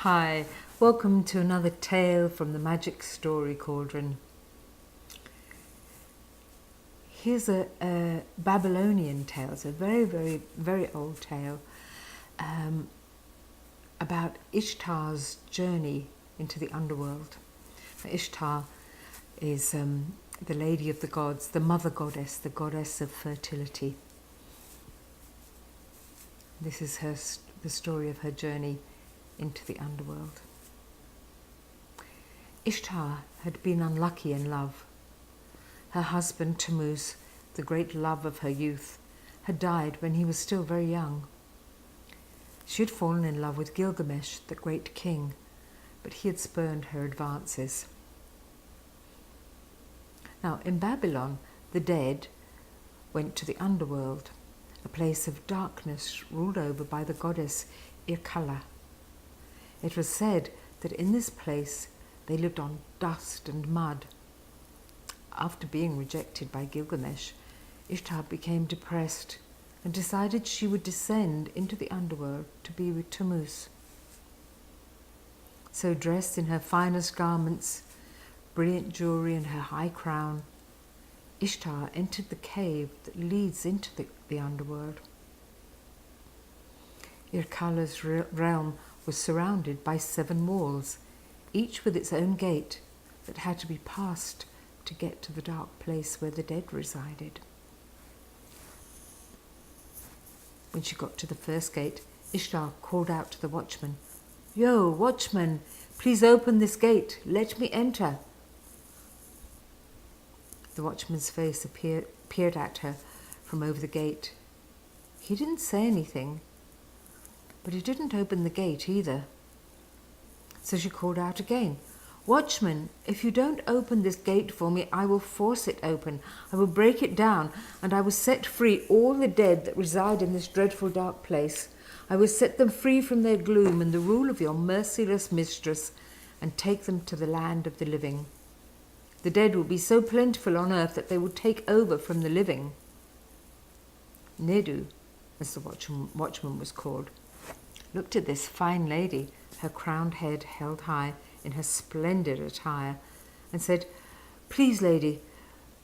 Hi, welcome to another tale from the Magic Story Cauldron. Here's a Babylonian tale. It's a very, very, very old tale about Ishtar's journey into the underworld. Ishtar is the lady of the gods, the mother goddess, the goddess of fertility. This is the story of her journey into the underworld. Ishtar had been unlucky in love. Her husband Tammuz, the great love of her youth, had died when he was still very young. She had fallen in love with Gilgamesh, the great king, but he had spurned her advances. Now, in Babylon, the dead went to the underworld, a place of darkness ruled over by the goddess Irkalla. It was said that in this place they lived on dust and mud. After being rejected by Gilgamesh, Ishtar became depressed and decided she would descend into the underworld to be with Tammuz. So, dressed in her finest garments, brilliant jewelry and her high crown, Ishtar entered the cave that leads into the underworld. Irkalla's realm was surrounded by 7 walls, each with its own gate that had to be passed to get to the dark place where the dead resided. When she got to the first gate, Ishtar called out to the watchman, "Yo, watchman, please open this gate. Let me enter." The watchman's face peered at her from over the gate. He didn't say anything, but he didn't open the gate either. So she called out again, "Watchman, if you don't open this gate for me, I will force it open. I will break it down, and I will set free all the dead that reside in this dreadful dark place. I will set them free from their gloom and the rule of your merciless mistress, and take them to the land of the living. The dead will be so plentiful on earth that they will take over from the living." Nedu, as the watchman was called, looked at this fine lady, her crowned head held high in her splendid attire, and said, "Please, lady,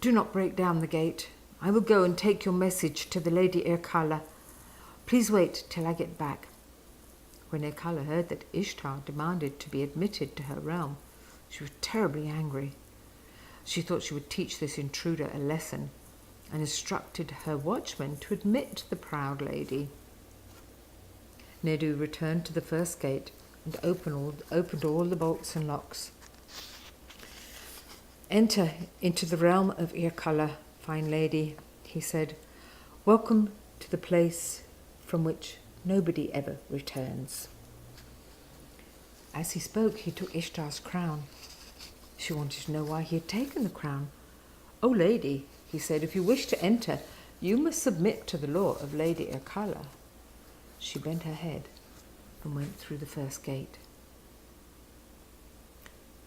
do not break down the gate. I will go and take your message to the lady Irkalla. Please wait till I get back." When Irkalla heard that Ishtar demanded to be admitted to her realm, she was terribly angry. She thought she would teach this intruder a lesson, and instructed her watchman to admit the proud lady. Nedu returned to the first gate and opened all the bolts and locks. "Enter into the realm of Irkalla, fine lady," he said. "Welcome to the place from which nobody ever returns." As he spoke, he took Ishtar's crown. She wanted to know why he had taken the crown. "Oh, lady," he said, "if you wish to enter, you must submit to the law of Lady Irkalla." She bent her head and went through the first gate.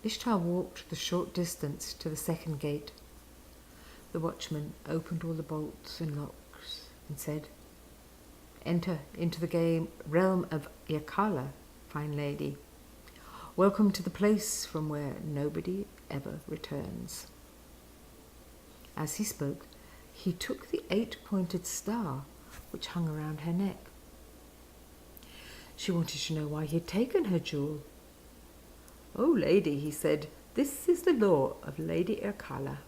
Ishtar walked the short distance to the second gate. The watchman opened all the bolts and locks and said, "Enter into the realm of Irkalla, fine lady. Welcome to the place from where nobody ever returns." As he spoke, he took the 8-pointed star which hung around her neck. She wanted to know why he had taken her jewel. "Oh, lady," he said, "this is the law of Lady Irkalla."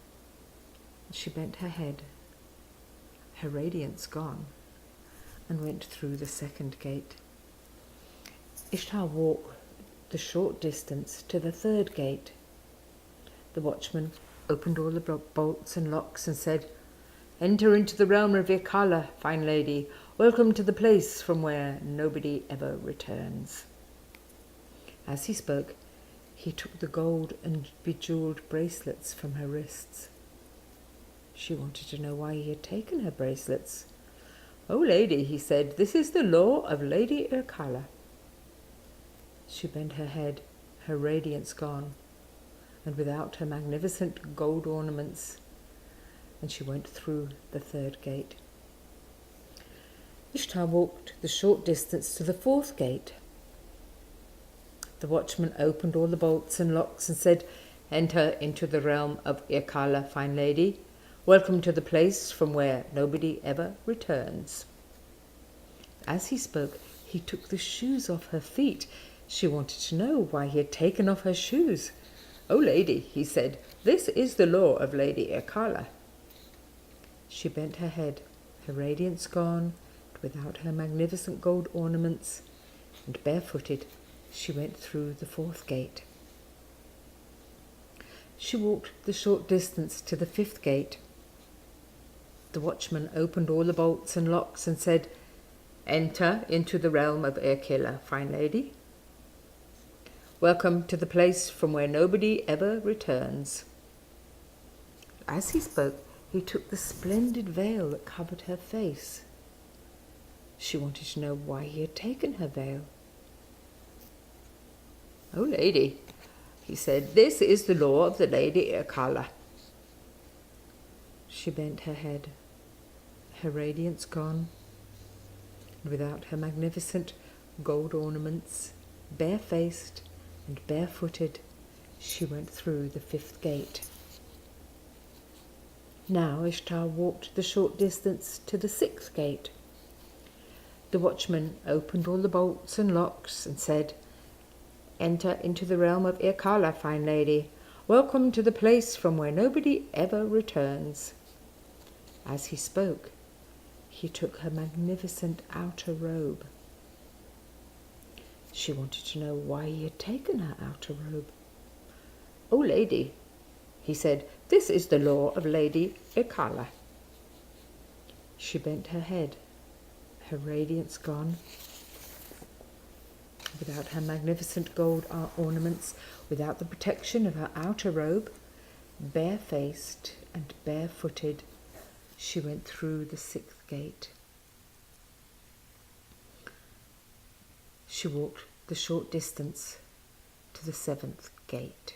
She bent her head, her radiance gone, and went through the second gate. Ishtar walked the short distance to the third gate. The watchman opened all the bolts and locks and said, "Enter into the realm of Irkalla, fine lady. Welcome to the place from where nobody ever returns." As he spoke, he took the gold and bejeweled bracelets from her wrists. She wanted to know why he had taken her bracelets. "Oh, lady," he said, "this is the law of Lady Irkalla." She bent her head, her radiance gone, and without her magnificent gold ornaments, and she went through the third gate. Ishtar walked the short distance to the fourth gate. The The watchman opened all the bolts and locks and said, "Enter into the realm of Irkala, fine lady. Welcome to the place from where nobody ever returns." As he spoke, he took the shoes off her feet. She wanted to know why he had taken off her shoes. "Oh, lady," he said, "this is the law of Lady Irkala." She bent her head, her radiance gone, without her magnificent gold ornaments, and barefooted she went through the fourth gate. She walked the short distance to the fifth gate. The watchman opened all the bolts and locks and said, "Enter into the realm of Irkala, fine lady. Welcome to the place from where nobody ever returns." As he spoke, he took the splendid veil that covered her face. She wanted to know why he had taken her veil. "Oh, lady," he said, "this is the law of the Lady Irkala." She bent her head, her radiance gone, and without her magnificent gold ornaments, barefaced and barefooted, she went through the fifth gate. Now Ishtar walked the short distance to the sixth gate. The watchman opened all the bolts and locks and said, "Enter into the realm of Irkala, fine lady. Welcome to the place from where nobody ever returns." As he spoke, he took her magnificent outer robe. She wanted to know why he had taken her outer robe. "Oh, lady," he said, "this is the law of Lady Irkala." She bent her head, her radiance gone, without her magnificent gold ornaments, without the protection of her outer robe, barefaced and barefooted, she went through the sixth gate. She walked the short distance to the seventh gate.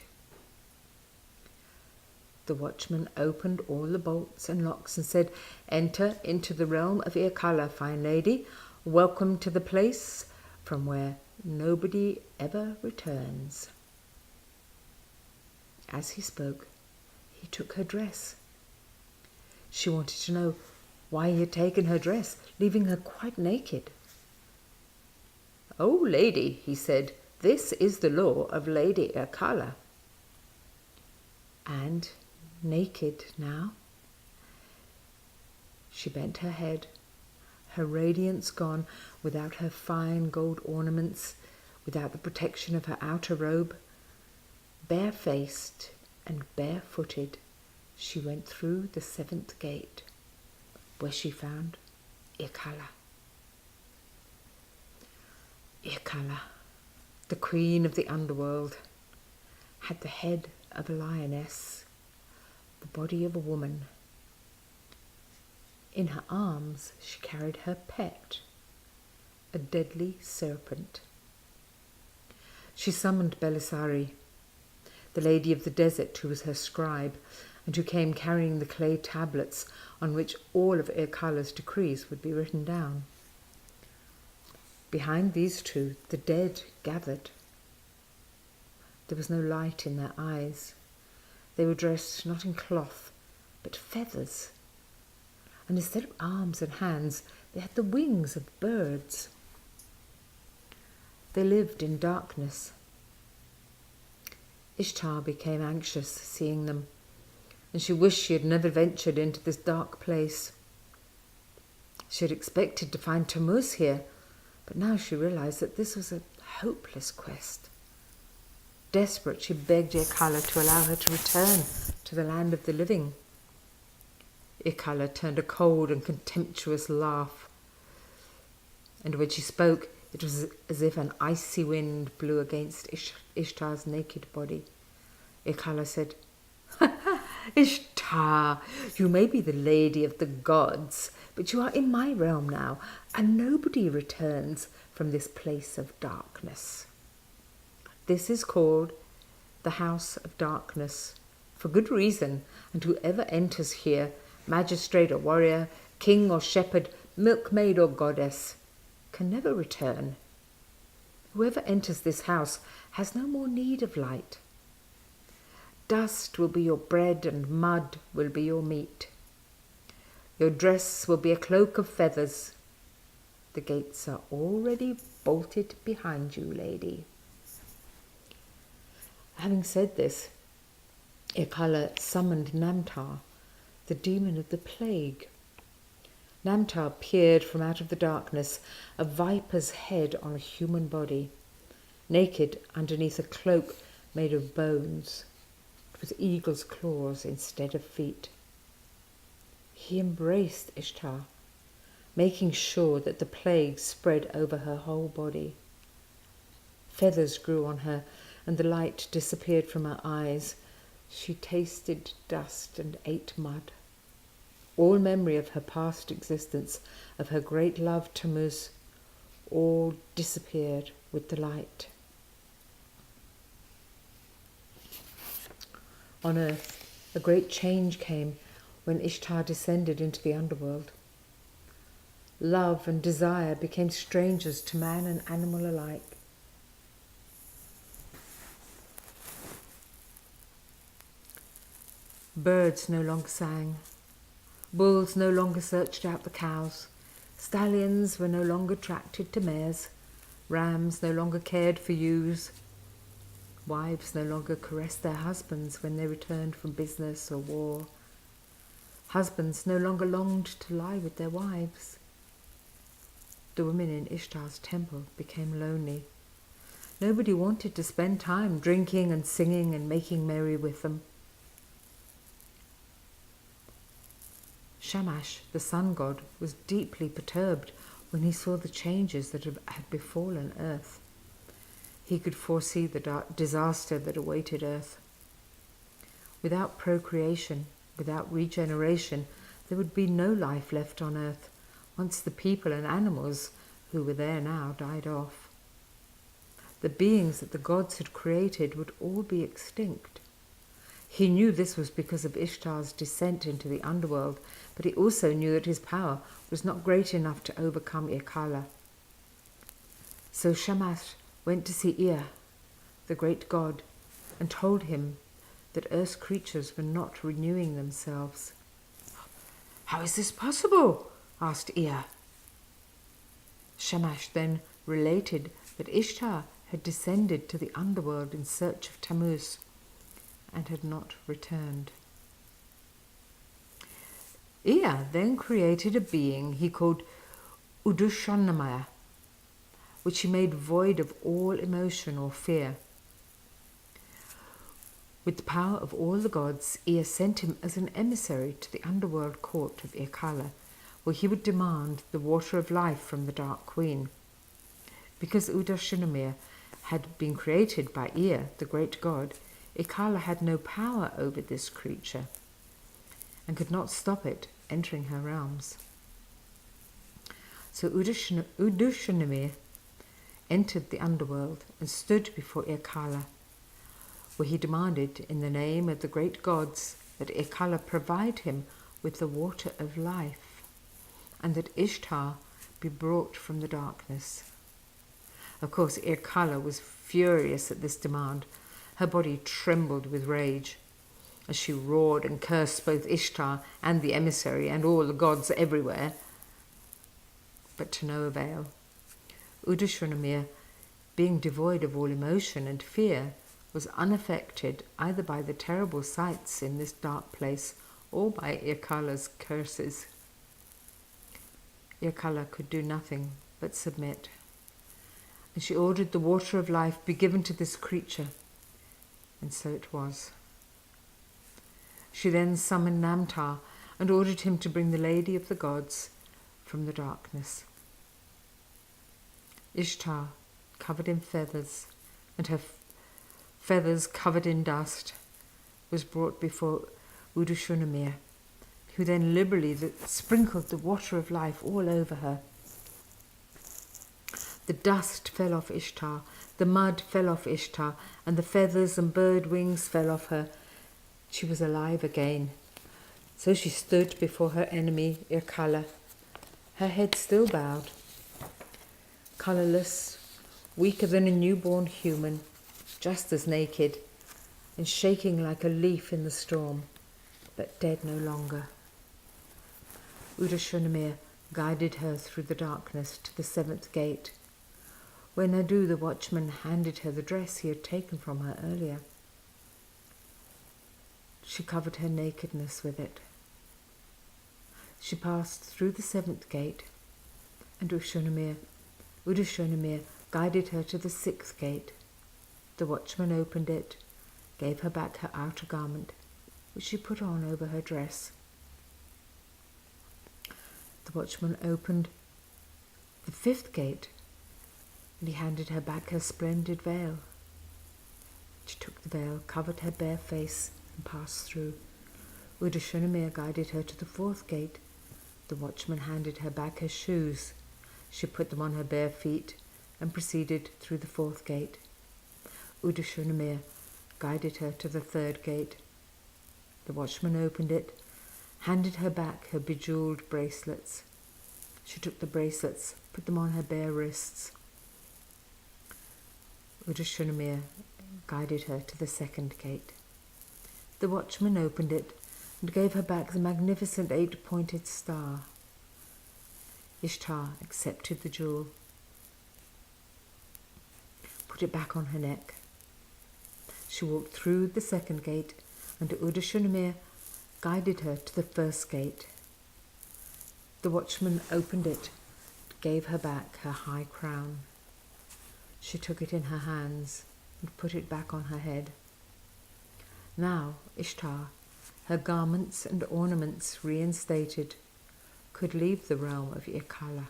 The watchman opened all the bolts and locks and said, "Enter into the realm of Irkala, fine lady. Welcome to the place from where nobody ever returns." As he spoke, he took her dress. She wanted to know why he had taken her dress, leaving her quite naked. "Oh, lady," he said, "this is the law of Lady Irkala." And naked now, she bent her head, her radiance gone, without her fine gold ornaments, without the protection of her outer robe, barefaced and barefooted, she went through the seventh gate, where she found Irkala. Irkala, the queen of the underworld, had the head of a lioness, the body of a woman. In her arms she carried her pet, a deadly serpent. She summoned Belisari, the lady of the desert who was her scribe, and who came carrying the clay tablets on which all of Irkala's decrees would be written down. Behind these two, the dead gathered. There was no light in their eyes. They were dressed not in cloth, but feathers. And instead of arms and hands, they had the wings of birds. They lived in darkness. Ishtar became anxious seeing them, and she wished she had never ventured into this dark place. She had expected to find Tammuz here, but now she realized that this was a hopeless quest. Desperate, she begged Irkala to allow her to return to the land of the living. Irkala turned a cold and contemptuous laugh, and when she spoke, it was as if an icy wind blew against Ishtar's naked body. Irkala said, "Ishtar, you may be the lady of the gods, but you are in my realm now, and nobody returns from this place of darkness. This is called the House of Darkness, for good reason, and whoever enters here, magistrate or warrior, king or shepherd, milkmaid or goddess, can never return. Whoever enters this house has no more need of light. Dust will be your bread and mud will be your meat. Your dress will be a cloak of feathers. The gates are already bolted behind you, lady. Having said this, Irkalla summoned Namtar, the demon of the plague. Namtar peered from out of the darkness, a viper's head on a human body, naked underneath a cloak made of bones, with eagle's claws instead of feet. He embraced Ishtar, making sure that the plague spread over her whole body. Feathers grew on her, and the light disappeared from her eyes. She tasted dust and ate mud. All memory of her past existence, of her great love Tammuz, all disappeared with the light. On earth, a great change came when Ishtar descended into the underworld. Love and desire became strangers to man and animal alike. Birds no longer sang. Bulls no longer searched out the cows. Stallions were no longer attracted to mares. Rams no longer cared for ewes. Wives no longer caressed their husbands when they returned from business or war. Husbands no longer longed to lie with their wives. The women in Ishtar's temple became lonely. Nobody wanted to spend time drinking and singing and making merry with them. Shamash, the sun god, was deeply perturbed when he saw the changes that had befallen earth. He could foresee the disaster that awaited earth. Without procreation, without regeneration, there would be no life left on earth once the people and animals who were there now died off. The beings that the gods had created would all be extinct. He knew this was because of Ishtar's descent into the underworld, but he also knew that his power was not great enough to overcome Irkalla. So Shamash went to see Ea, the great god, and told him that Earth's creatures were not renewing themselves. "How is this possible?" asked Ea. Shamash then related that Ishtar had descended to the underworld in search of Tammuz and had not returned. Ea then created a being he called Udushanamaya, which he made void of all emotion or fear. With the power of all the gods, Ea sent him as an emissary to the underworld court of Irkalla, where he would demand the water of life from the Dark Queen. Because Udushanamaya had been created by Ea, the great god, Irkalla had no power over this creature and could not stop it entering her realms. So Udushanamaya entered the underworld and stood before Irkalla, where he demanded in the name of the great gods that Irkalla provide him with the water of life and that Ishtar be brought from the darkness. Of course, Irkalla was furious at this demand. Her body trembled with rage as she roared and cursed both Ishtar and the emissary and all the gods everywhere. But to no avail. Udushanamaya, being devoid of all emotion and fear, was unaffected either by the terrible sights in this dark place or by Irkalla's curses. Irkalla could do nothing but submit, and she ordered the water of life be given to this creature, and so it was. She then summoned Namtar and ordered him to bring the lady of the gods from the darkness. Ishtar, covered in feathers, and her feathers covered in dust, was brought before Udushanamaya, who then liberally sprinkled the water of life all over her. The dust fell off Ishtar, the mud fell off Ishtar, and the feathers and bird wings fell off her. She was alive again. So she stood before her enemy, Irkalla, her head still bowed, colourless, weaker than a newborn human, just as naked, and shaking like a leaf in the storm, but dead no longer. Udashunamir guided her through the darkness to the 7th gate, where Nadu the watchman handed her the dress he had taken from her earlier. She covered her nakedness with it. She passed through the 7th gate, and Udashunamir guided her to the 6th gate. The watchman opened it, gave her back her outer garment, which she put on over her dress. The watchman opened the 5th gate, and he handed her back her splendid veil. She took the veil, covered her bare face, and passed through. Udashunamir guided her to the 4th gate. The watchman handed her back her shoes. She put them on her bare feet and proceeded through the 4th gate. Udashunamir guided her to the 3rd gate. The watchman opened it, handed her back her bejewelled bracelets. She took the bracelets, put them on her bare wrists. Udashunamir guided her to the 2nd gate. The watchman opened it and gave her back the magnificent 8-pointed star. Ishtar accepted the jewel, put it back on her neck. She walked through the 2nd gate, and Udashunamir guided her to the 1st gate. The watchman opened it and gave her back her high crown. She took it in her hands and put it back on her head. Now Ishtar, her garments and ornaments reinstated, could leave the realm of Irkala.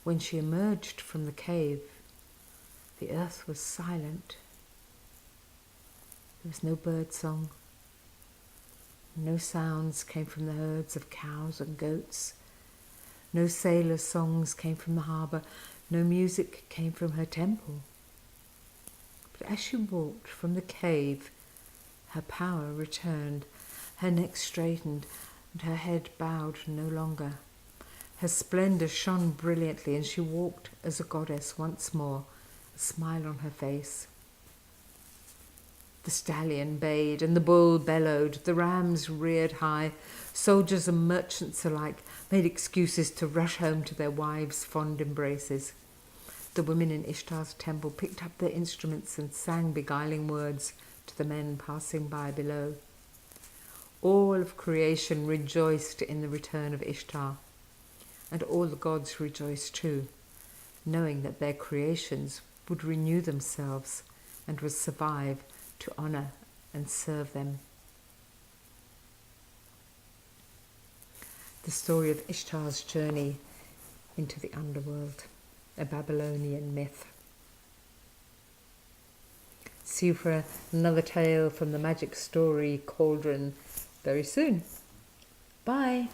When she emerged from the cave, the earth was silent. There was no bird song. No sounds came from the herds of cows and goats. No sailors' songs came from the harbour. No music came from her temple. But as she walked from the cave, her power returned, her neck straightened, and her head bowed no longer. Her splendour shone brilliantly, and she walked as a goddess once more, a smile on her face. The stallion bayed, and the bull bellowed, the rams reared high. Soldiers and merchants alike made excuses to rush home to their wives' fond embraces. The women in Ishtar's temple picked up their instruments and sang beguiling words to the men passing by below. All of creation rejoiced in the return of Ishtar, and all the gods rejoiced too, knowing that their creations would renew themselves and would survive to honour and serve them. The story of Ishtar's journey into the underworld, a Babylonian myth. See you for another tale from the magic story cauldron very soon. Bye.